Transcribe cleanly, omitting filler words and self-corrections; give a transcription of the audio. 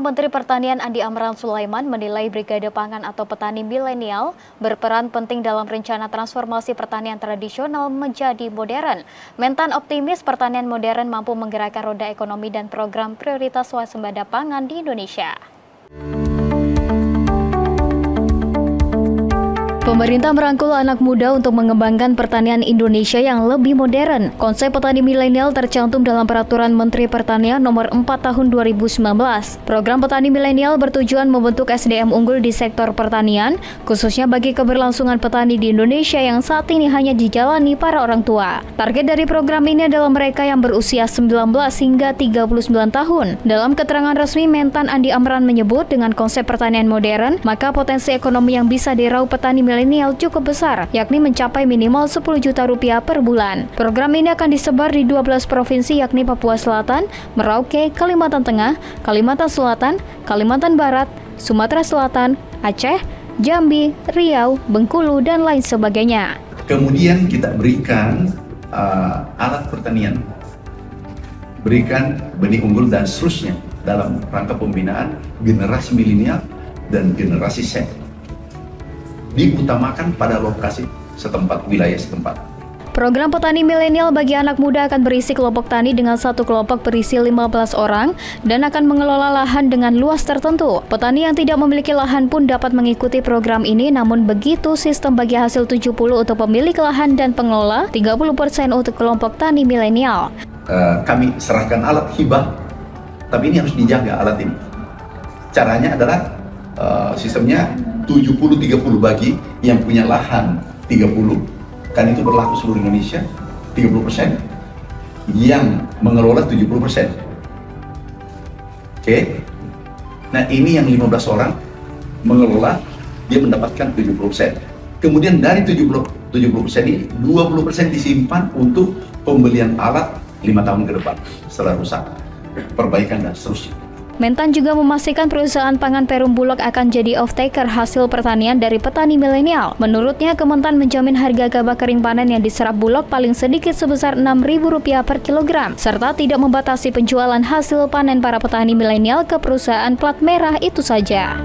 Menteri Pertanian Andi Amran Sulaiman menilai Brigade Pangan atau petani milenial berperan penting dalam rencana transformasi pertanian tradisional menjadi modern. Mentan optimis pertanian modern mampu menggerakkan roda ekonomi dan program prioritas swasembada pangan di Indonesia. Pemerintah merangkul anak muda untuk mengembangkan pertanian Indonesia yang lebih modern. Konsep petani milenial tercantum dalam Peraturan Menteri Pertanian Nomor 4 Tahun 2019. Program petani milenial bertujuan membentuk SDM unggul di sektor pertanian, khususnya bagi keberlangsungan petani di Indonesia yang saat ini hanya dijalani para orang tua. Target dari program ini adalah mereka yang berusia 19 hingga 39 tahun. Dalam keterangan resmi, Mentan Andi Amran menyebut dengan konsep pertanian modern, maka potensi ekonomi yang bisa diraup petani milenial cukup besar, yakni mencapai minimal 10 juta rupiah per bulan. Program ini akan disebar di 12 provinsi yakni Papua Selatan, Merauke, Kalimantan Tengah, Kalimantan Selatan, Kalimantan Barat, Sumatera Selatan, Aceh, Jambi, Riau, Bengkulu, dan lain sebagainya. Kemudian kita berikan alat pertanian, berikan benih unggul dan seterusnya dalam rangka pembinaan generasi milenial dan generasi Z. Diutamakan pada lokasi setempat, wilayah setempat. Program petani milenial bagi anak muda akan berisi kelompok tani dengan satu kelompok berisi 15 orang dan akan mengelola lahan dengan luas tertentu. Petani yang tidak memiliki lahan pun dapat mengikuti program ini, namun begitu sistem bagi hasil 70 untuk pemilik lahan dan pengelola, 30% untuk kelompok tani milenial. Kami serahkan alat hibah, tapi ini harus dijaga alat ini. Caranya adalah sistemnya 70-30 bagi yang punya lahan 30, kan itu berlaku seluruh Indonesia, 30%, yang mengelola 70%. Oke? Nah ini yang 15 orang mengelola, dia mendapatkan 70%. Kemudian dari 70% ini, 20% disimpan untuk pembelian alat 5 tahun ke depan setelah rusak, perbaikan dan seterusnya. Mentan juga memastikan perusahaan pangan Perum Bulog akan jadi off-taker hasil pertanian dari petani milenial. Menurutnya, Kementan menjamin harga gabah kering panen yang diserap Bulog paling sedikit sebesar Rp6.000 per kilogram, serta tidak membatasi penjualan hasil panen para petani milenial ke perusahaan plat merah itu saja.